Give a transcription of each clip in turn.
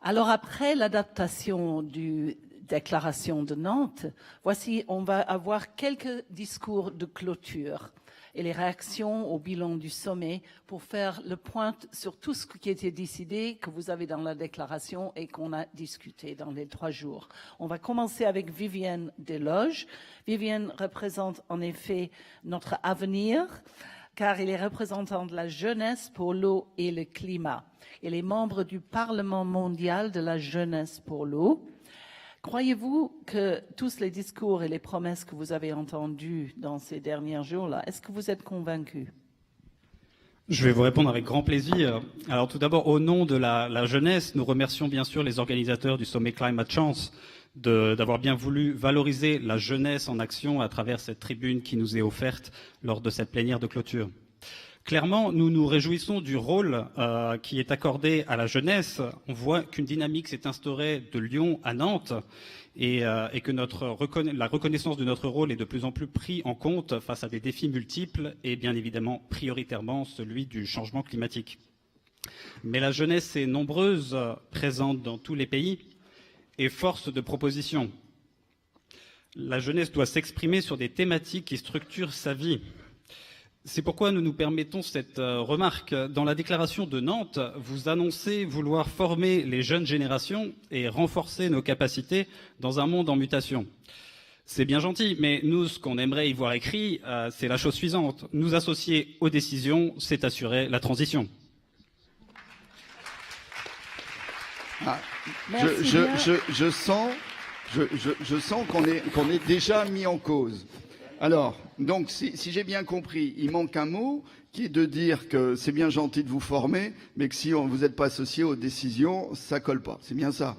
Alors après l'adaptation du Déclaration de Nantes, voici, on va avoir quelques discours de clôture et les réactions au bilan du sommet pour faire le point sur tout ce qui a été décidé, que vous avez dans la déclaration et qu'on a discuté dans les 3 jours. On va commencer avec Viviane Desloges. Viviane représente en effet notre avenir, car il est représentant de la jeunesse pour l'eau et le climat. Il est membre du Parlement mondial de la jeunesse pour l'eau. Croyez-vous que tous les discours et les promesses que vous avez entendus dans ces derniers jours-là, est-ce que vous êtes convaincus? Je vais vous répondre avec grand plaisir. Alors tout d'abord, au nom de la jeunesse, nous remercions bien sûr les organisateurs du sommet Climate Chance d'avoir bien voulu valoriser la jeunesse en action à travers cette tribune qui nous est offerte lors de cette plénière de clôture. Clairement, nous nous réjouissons du rôle qui est accordé à la jeunesse. On voit qu'une dynamique s'est instaurée de Lyon à Nantes et que la reconnaissance de notre rôle est de plus en plus pris en compte face à des défis multiples et bien évidemment prioritairement celui du changement climatique. Mais la jeunesse est nombreuse, présente dans tous les pays et force de proposition. La jeunesse doit s'exprimer sur des thématiques qui structurent sa vie. C'est pourquoi nous nous permettons cette remarque. Dans la déclaration de Nantes, vous annoncez vouloir former les jeunes générations et renforcer nos capacités dans un monde en mutation. C'est bien gentil, mais nous, ce qu'on aimerait y voir écrit, c'est la chose suivante. Nous associer aux décisions, c'est assurer la transition. Je sens qu'on est déjà mis en cause. Alors, donc, si j'ai bien compris, il manque un mot qui est de dire que c'est bien gentil de vous former, mais que si vous n'êtes pas associé aux décisions, ça colle pas. C'est bien ça.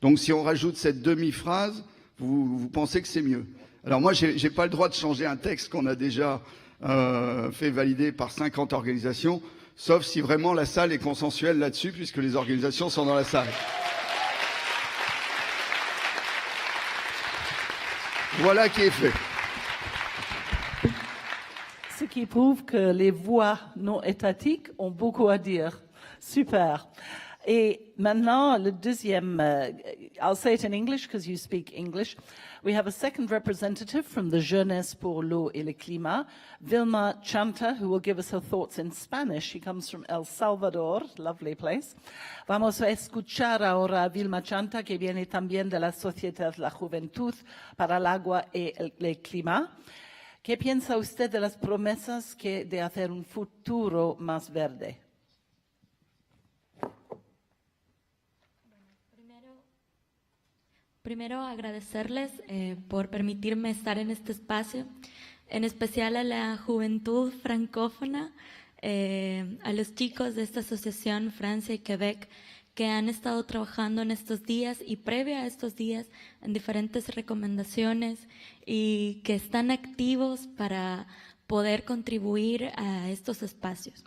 Donc, si on rajoute cette demi-phrase, vous pensez que c'est mieux. Alors moi, j'ai pas le droit de changer un texte qu'on a déjà fait valider par 50 organisations, sauf si vraiment la salle est consensuelle là-dessus, puisque les organisations sont dans la salle. Voilà qui est fait. Ce qui prouve que les voix non étatiques ont beaucoup à dire. Super. Et maintenant, le deuxième, I'll say it in English because you speak English. We have a second representative from the Jeunesse pour l'eau et le climat, Vilma Chanta, who will give us her thoughts in Spanish. She comes from El Salvador, lovely place. Vamos a escuchar ahora a Vilma Chanta, que viene también de la Sociedad de la Juventud para el Agua y el Clima. ¿Qué piensa usted de las promesas de hacer un futuro más verde? Primero agradecerles por permitirme estar en este espacio, en especial a la juventud francófona, a los chicos de esta asociación Francia y Quebec que han estado trabajando en estos días y previo a estos días en diferentes recomendaciones y que están activos para poder contribuir a estos espacios.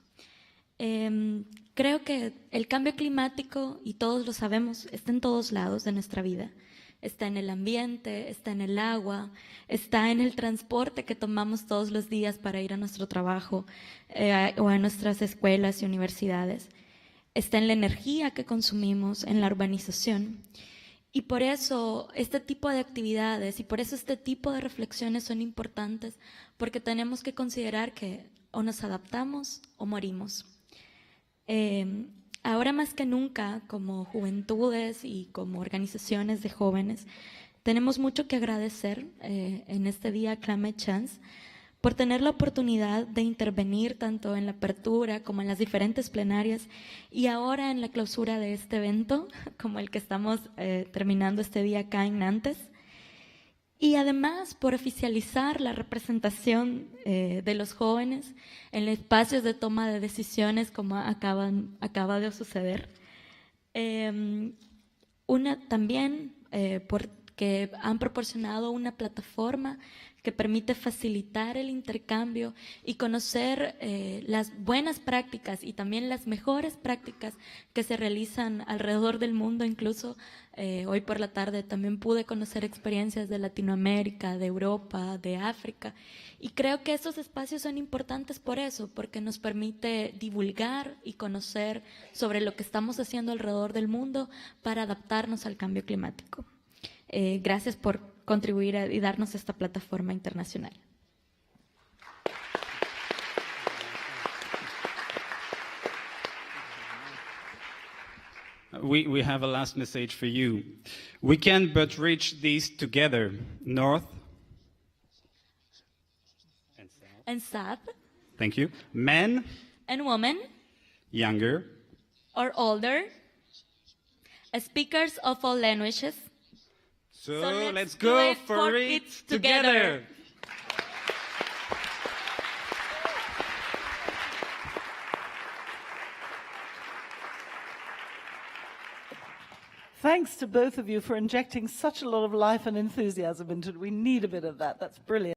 Creo que el cambio climático, y todos lo sabemos, está en todos lados de nuestra vida. Está en el ambiente, está en el agua, está en el transporte que tomamos todos los días para ir a nuestro trabajo o a nuestras escuelas y universidades. Está en la energía que consumimos, en la urbanización. Y por eso este tipo de actividades y por eso este tipo de reflexiones son importantes, porque tenemos que considerar que o nos adaptamos o morimos. Ahora más que nunca, como juventudes y como organizaciones de jóvenes, tenemos mucho que agradecer en este día Climate Chance por tener la oportunidad de intervenir tanto en la apertura como en las diferentes plenarias y ahora en la clausura de este evento, como el que estamos terminando este día acá en Nantes. Y además por oficializar la representación de los jóvenes en espacios de toma de decisiones como acaba de suceder. También por que han proporcionado una plataforma que permite facilitar el intercambio y conocer las buenas prácticas y también las mejores prácticas que se realizan alrededor del mundo. Incluso hoy por la tarde también pude conocer experiencias de Latinoamérica, de Europa, de África, y creo que estos espacios son importantes por eso, porque nos permite divulgar y conocer sobre lo que estamos haciendo alrededor del mundo para adaptarnos al cambio climático. Gracias por contribuir y darnos esta plataforma internacional. We have a last message for you. We can but reach these together, North And South, thank you, men, and women, younger, or older, speakers of all languages. so let's do go it for it together. Thanks to both of you for injecting such a lot of life and enthusiasm into it. We need a bit of that. That's brilliant.